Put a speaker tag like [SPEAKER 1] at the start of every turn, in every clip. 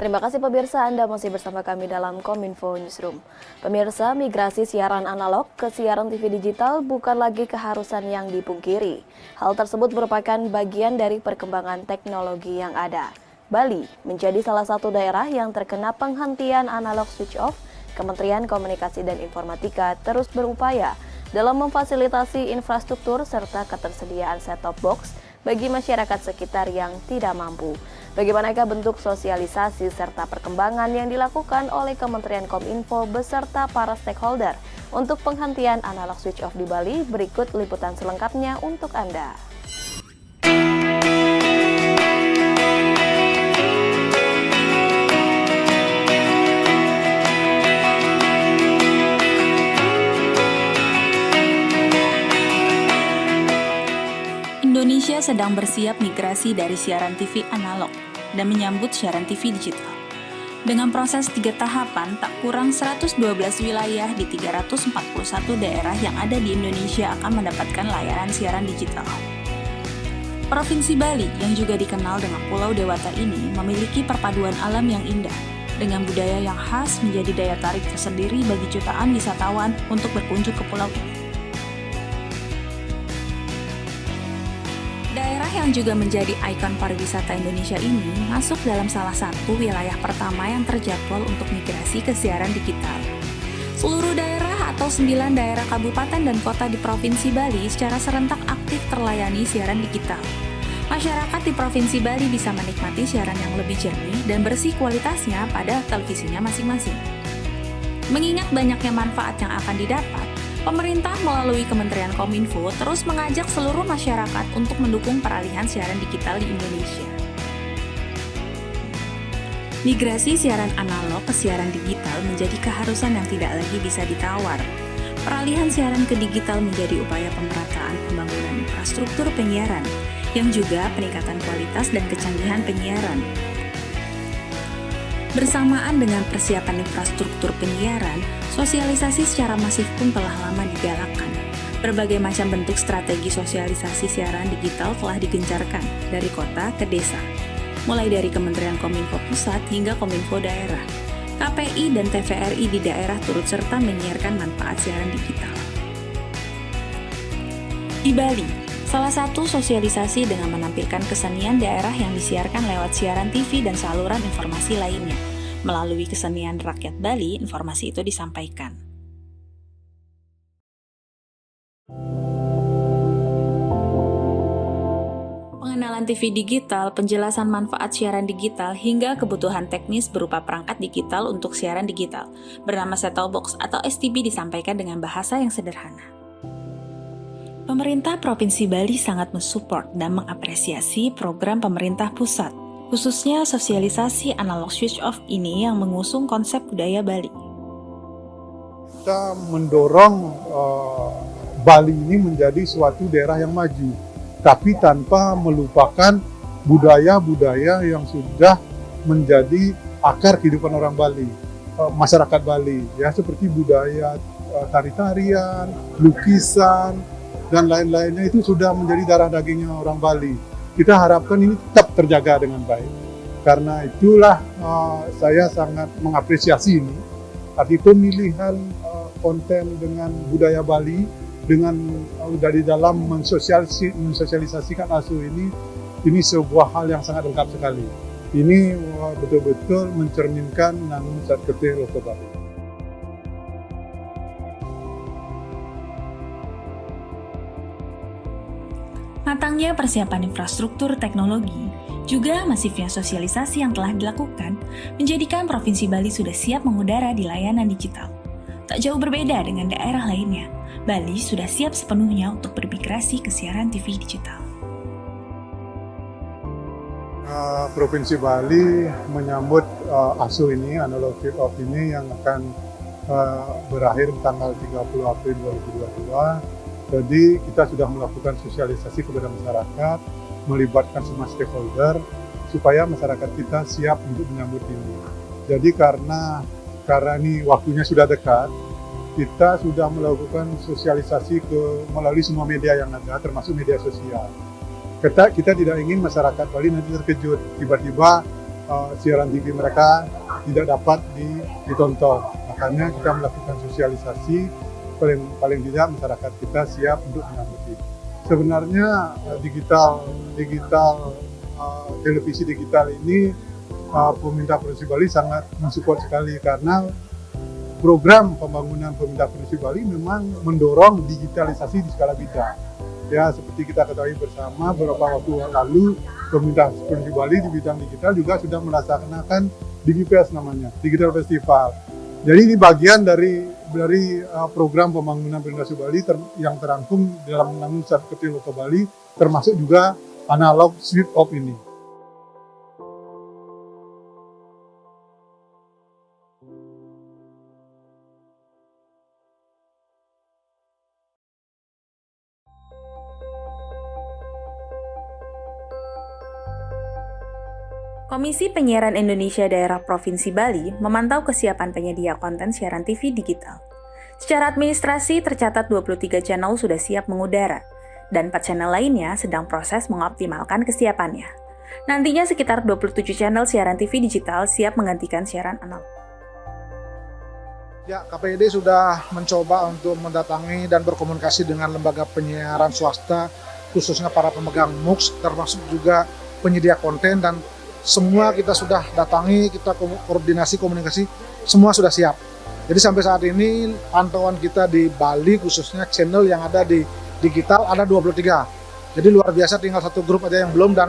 [SPEAKER 1] Terima kasih pemirsa, Anda masih bersama kami dalam Kominfo Newsroom. Pemirsa, migrasi siaran analog ke siaran TV digital bukan lagi keharusan yang dipungkiri. Hal tersebut merupakan bagian dari perkembangan teknologi yang ada. Bali menjadi salah satu daerah yang terkena penghentian analog switch off. Kementerian Komunikasi dan Informatika terus berupaya dalam memfasilitasi infrastruktur serta ketersediaan set-top box bagi masyarakat sekitar yang tidak mampu. Bagaimanakah bentuk sosialisasi serta perkembangan yang dilakukan oleh Kementerian Kominfo beserta para stakeholder untuk penghentian analog switch off di Bali? Berikut liputan selengkapnya untuk Anda.
[SPEAKER 2] Indonesia sedang bersiap migrasi dari siaran TV analog dan menyambut siaran TV digital. Dengan proses 3 tahapan, tak kurang 112 wilayah di 341 daerah yang ada di Indonesia akan mendapatkan layanan siaran digital. Provinsi Bali, yang juga dikenal dengan Pulau Dewata ini, memiliki perpaduan alam yang indah, dengan budaya yang khas menjadi daya tarik tersendiri bagi jutaan wisatawan untuk berkunjung ke pulau ini. Daerah yang juga menjadi ikon pariwisata Indonesia ini masuk dalam salah satu wilayah pertama yang terjadwal untuk migrasi ke siaran digital. Seluruh daerah atau 9 daerah kabupaten dan kota di Provinsi Bali secara serentak aktif terlayani siaran digital. Masyarakat di Provinsi Bali bisa menikmati siaran yang lebih jernih dan bersih kualitasnya pada televisinya masing-masing. Mengingat banyaknya manfaat yang akan didapat, pemerintah melalui Kementerian Kominfo terus mengajak seluruh masyarakat untuk mendukung peralihan siaran digital di Indonesia. Migrasi siaran analog ke siaran digital menjadi keharusan yang tidak lagi bisa ditawar. Peralihan siaran ke digital menjadi upaya pemerataan pembangunan infrastruktur penyiaran, yang juga peningkatan kualitas dan kecanggihan penyiaran. Bersamaan dengan persiapan infrastruktur penyiaran, sosialisasi secara masif pun telah lama digalakkan. Berbagai macam bentuk strategi sosialisasi siaran digital telah digencarkan dari kota ke desa, mulai dari Kementerian Kominfo Pusat hingga Kominfo Daerah. KPI dan TVRI di daerah turut serta menyiarkan manfaat siaran digital. Di Bali, salah satu sosialisasi dengan menampilkan kesenian daerah yang disiarkan lewat siaran TV dan saluran informasi lainnya. Melalui kesenian rakyat Bali, informasi itu disampaikan. Pengenalan TV digital, penjelasan manfaat siaran digital, hingga kebutuhan teknis berupa perangkat digital untuk siaran digital, bernama set-top box atau STB disampaikan dengan bahasa yang sederhana. Pemerintah Provinsi Bali sangat mensupport dan mengapresiasi program pemerintah pusat, khususnya sosialisasi analog switch off ini yang mengusung konsep budaya Bali.
[SPEAKER 3] Kita mendorong Bali ini menjadi suatu daerah yang maju, tapi tanpa melupakan budaya-budaya yang sudah menjadi akar kehidupan orang Bali, masyarakat Bali, ya, seperti budaya tari-tarian, lukisan, dan lain-lainnya itu sudah menjadi darah dagingnya orang Bali. Kita harapkan ini tetap terjaga dengan baik. Karena itulah saya sangat mengapresiasi ini. Arti pemilihan konten dengan budaya Bali, dengan dari dalam mensosialisasikan ASU ini sebuah hal yang sangat lengkap sekali. Ini betul-betul mencerminkan Nanggung Sat Ketih Loko Bali.
[SPEAKER 2] Matangnya persiapan infrastruktur teknologi, juga masifnya sosialisasi yang telah dilakukan, menjadikan Provinsi Bali sudah siap mengudara di layanan digital. Tak jauh berbeda dengan daerah lainnya, Bali sudah siap sepenuhnya untuk bermigrasi ke siaran TV digital.
[SPEAKER 3] Provinsi Bali menyambut ASU ini, analog switch off ini yang akan berakhir tanggal 30 April 2022. Jadi kita sudah melakukan sosialisasi kepada masyarakat, melibatkan semua stakeholder, supaya masyarakat kita siap untuk menyambut ini. Jadi karena ini waktunya sudah dekat, kita sudah melakukan sosialisasi melalui semua media yang ada, termasuk media sosial. Kita tidak ingin masyarakat Bali nanti terkejut, tiba-tiba siaran TV mereka tidak dapat ditonton. Makanya kita melakukan sosialisasi, paling tidak masyarakat kita siap untuk menyambut. Sebenarnya televisi digital ini pemerintah Provinsi Bali sangat mensupport sekali, karena program pembangunan pemerintah Provinsi Bali memang mendorong digitalisasi di skala bidang. Ya, seperti kita ketahui bersama, beberapa waktu lalu pemerintah Provinsi Bali di bidang digital juga sudah melaksanakan DigiFest namanya, Digital Festival. Jadi ini bagian dari program pembangunan pemerintah Bali yang terangkum dalam Undang-Undang Strategi Lokal Bali, termasuk juga analog switch off ini.
[SPEAKER 2] Komisi Penyiaran Indonesia Daerah Provinsi Bali memantau kesiapan penyedia konten siaran TV digital. Secara administrasi, tercatat 23 channel sudah siap mengudara, dan 4 channel lainnya sedang proses mengoptimalkan kesiapannya. Nantinya sekitar 27 channel siaran TV digital siap menggantikan siaran analog.
[SPEAKER 4] Ya, KPID sudah mencoba untuk mendatangi dan berkomunikasi dengan lembaga penyiaran swasta, khususnya para pemegang MUX, termasuk juga penyedia konten, dan semua kita sudah datangi, kita koordinasi, komunikasi, semua sudah siap. Jadi sampai saat ini pantauan kita di Bali, khususnya channel yang ada di digital ada 23. Jadi luar biasa, tinggal satu grup aja yang belum, dan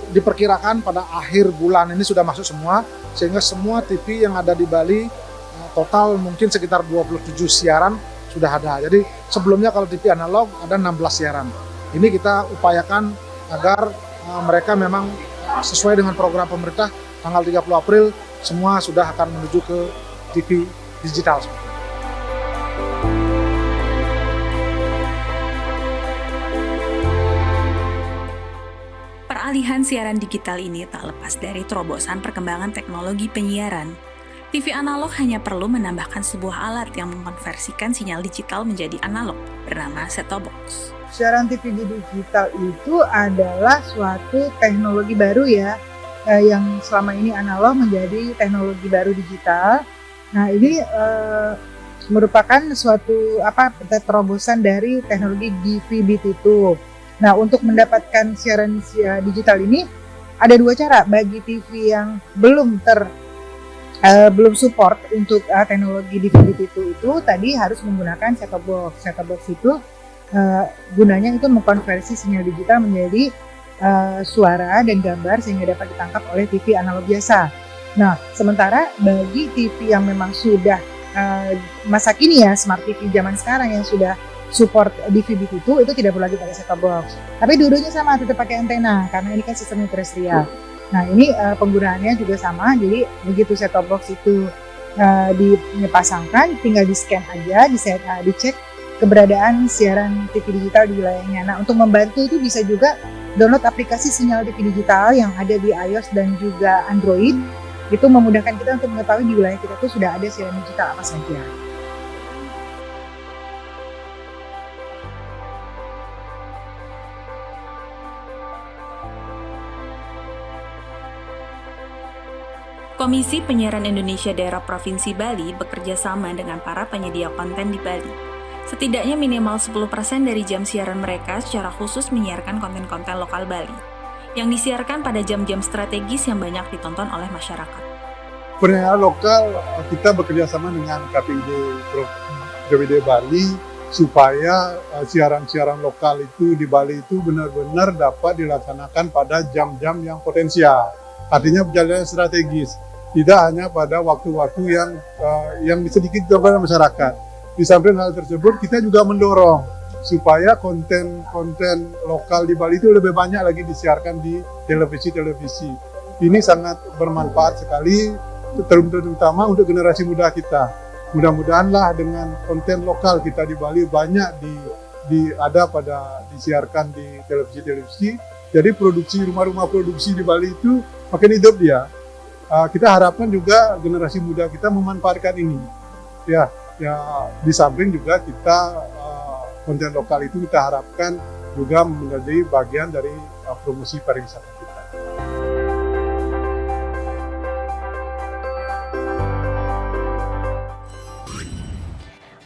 [SPEAKER 4] diperkirakan pada akhir bulan ini sudah masuk semua, sehingga semua TV yang ada di Bali total mungkin sekitar 27 siaran sudah ada. Jadi sebelumnya kalau TV analog ada 16 siaran. Ini kita upayakan agar mereka memang sesuai dengan program pemerintah, tanggal 30 April semua sudah akan menuju ke TV digital.
[SPEAKER 2] Peralihan siaran digital ini tak lepas dari terobosan perkembangan teknologi penyiaran. TV analog hanya perlu menambahkan sebuah alat yang mengkonversikan sinyal digital menjadi analog, bernama set-top box.
[SPEAKER 5] Siaran TV digital itu adalah suatu teknologi baru ya, yang selama ini analog menjadi teknologi baru digital. Nah, ini merupakan suatu terobosan dari teknologi DVB-T2. Nah, untuk mendapatkan siaran digital ini ada dua cara bagi TV yang belum support untuk teknologi DVB-T2 itu tadi harus menggunakan set-top box. Set-top box itu gunanya itu mengkonversi sinyal digital menjadi suara dan gambar sehingga dapat ditangkap oleh TV analog biasa. Nah, sementara bagi TV yang memang sudah masa kini ya, smart TV zaman sekarang yang sudah support DVB-T2 itu tidak perlu lagi pakai set-top box. Tapi dua-duanya sama, tetap pakai antena karena ini kan sistemnya terestrial. Nah, ini penggunaannya juga sama. Jadi begitu set-top box itu dipasangkan, tinggal di-scan aja, dicek keberadaan siaran TV digital di wilayahnya. Nah, untuk membantu itu bisa juga download aplikasi sinyal TV digital yang ada di iOS dan juga Android. Itu memudahkan kita untuk mengetahui di wilayah kita tuh sudah ada siaran digital apa saja.
[SPEAKER 2] Komisi Penyiaran Indonesia Daerah Provinsi Bali bekerja sama dengan para penyedia konten di Bali. Setidaknya minimal 10% dari jam siaran mereka secara khusus menyiarkan konten-konten lokal Bali, yang disiarkan pada jam-jam strategis yang banyak ditonton oleh masyarakat.
[SPEAKER 3] Penyiaran lokal, kita bekerja sama dengan KPID Bali supaya siaran-siaran lokal itu di Bali itu benar-benar dapat dilaksanakan pada jam-jam yang potensial. Artinya perjalanan strategis, tidak hanya pada waktu-waktu yang sedikit kepada masyarakat. Di samping hal tersebut, kita juga mendorong supaya konten-konten lokal di Bali itu lebih banyak lagi disiarkan di televisi-televisi. Ini sangat bermanfaat sekali, terutama untuk generasi muda kita. Mudah-mudahanlah dengan konten lokal kita di Bali banyak disiarkan di televisi-televisi. Jadi rumah-rumah produksi di Bali itu makin hidup dia. Kita harapkan juga generasi muda kita memanfaatkan ini. Ya, di samping juga kita konten lokal itu kita harapkan juga menjadi bagian dari promosi pariwisata kita.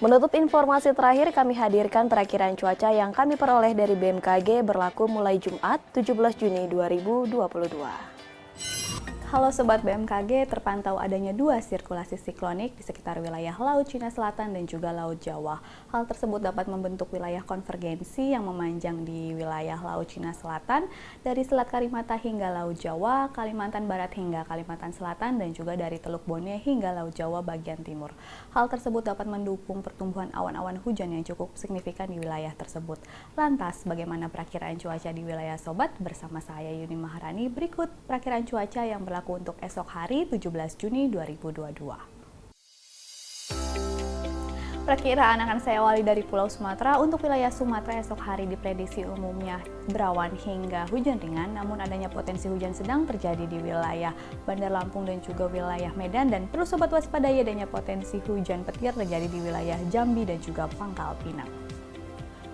[SPEAKER 1] Menutup informasi terakhir, kami hadirkan perakiraan cuaca yang kami peroleh dari BMKG berlaku mulai Jumat 17 Juni 2022.
[SPEAKER 6] Halo Sobat BMKG, terpantau adanya dua sirkulasi siklonik di sekitar wilayah Laut Cina Selatan dan juga Laut Jawa. Hal tersebut dapat membentuk wilayah konvergensi yang memanjang di wilayah Laut Cina Selatan dari Selat Karimata hingga Laut Jawa, Kalimantan Barat hingga Kalimantan Selatan, dan juga dari Teluk Bone hingga Laut Jawa bagian timur. Hal tersebut dapat mendukung pertumbuhan awan-awan hujan yang cukup signifikan di wilayah tersebut. Lantas, bagaimana perakiraan cuaca di wilayah Sobat? Bersama saya Yuni Maharani, berikut perakiraan cuaca yang berlaku untuk esok hari 17 Juni 2022. Perkiraan akan saya awali dari Pulau Sumatera. Untuk wilayah Sumatera esok hari diprediksi umumnya berawan hingga hujan ringan, namun adanya potensi hujan sedang terjadi di wilayah Bandar Lampung dan juga wilayah Medan, dan perlu Sobat waspadai adanya potensi hujan petir terjadi di wilayah Jambi dan juga Pangkal Pinang.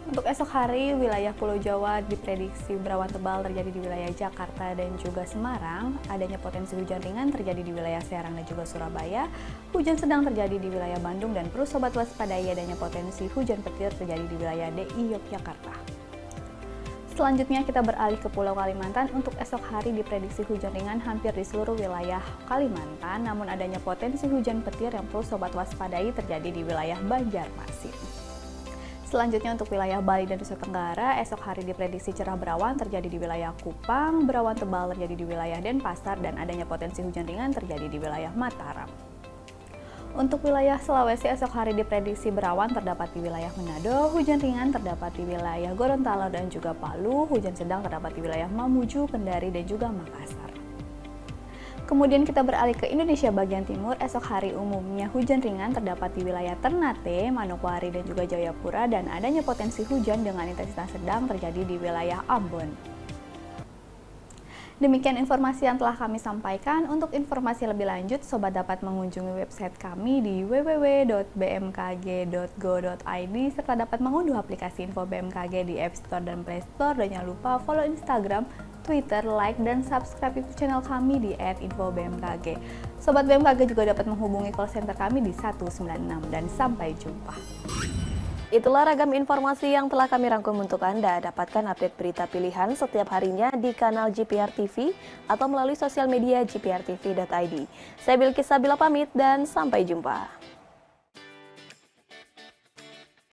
[SPEAKER 6] Untuk esok hari, wilayah Pulau Jawa diprediksi berawan tebal terjadi di wilayah Jakarta dan juga Semarang. Adanya potensi hujan ringan terjadi di wilayah Serang dan juga Surabaya. Hujan sedang terjadi di wilayah Bandung, dan perlu Sobat waspadai adanya potensi hujan petir terjadi di wilayah DI Yogyakarta. Selanjutnya kita beralih ke Pulau Kalimantan. Untuk esok hari diprediksi hujan ringan hampir di seluruh wilayah Kalimantan, namun adanya potensi hujan petir yang perlu Sobat waspadai terjadi di wilayah Banjarmasin. Selanjutnya untuk wilayah Bali dan Nusa Tenggara, esok hari diprediksi cerah berawan terjadi di wilayah Kupang, berawan tebal terjadi di wilayah Denpasar, dan adanya potensi hujan ringan terjadi di wilayah Mataram. Untuk wilayah Sulawesi, esok hari diprediksi berawan terdapat di wilayah Manado, hujan ringan terdapat di wilayah Gorontalo dan juga Palu, hujan sedang terdapat di wilayah Mamuju, Kendari, dan juga Makassar. Kemudian kita beralih ke Indonesia bagian timur. Esok hari umumnya hujan ringan terdapat di wilayah Ternate, Manokwari, dan juga Jayapura, dan adanya potensi hujan dengan intensitas sedang terjadi di wilayah Ambon. Demikian informasi yang telah kami sampaikan. Untuk informasi lebih lanjut, Sobat dapat mengunjungi website kami di www.bmkg.go.id serta dapat mengunduh aplikasi info BMKG di App Store dan Play Store. Dan jangan lupa follow Instagram, Twitter, like, dan subscribe YouTube channel kami di @infobmkg. Sobat BMKG juga dapat menghubungi call center kami di 196, dan sampai jumpa.
[SPEAKER 1] Itulah ragam informasi yang telah kami rangkum untuk Anda. Dapatkan update berita pilihan setiap harinya di kanal GPR TV atau melalui sosial media gprtv.id. Saya Bilkis Sabila pamit dan sampai jumpa.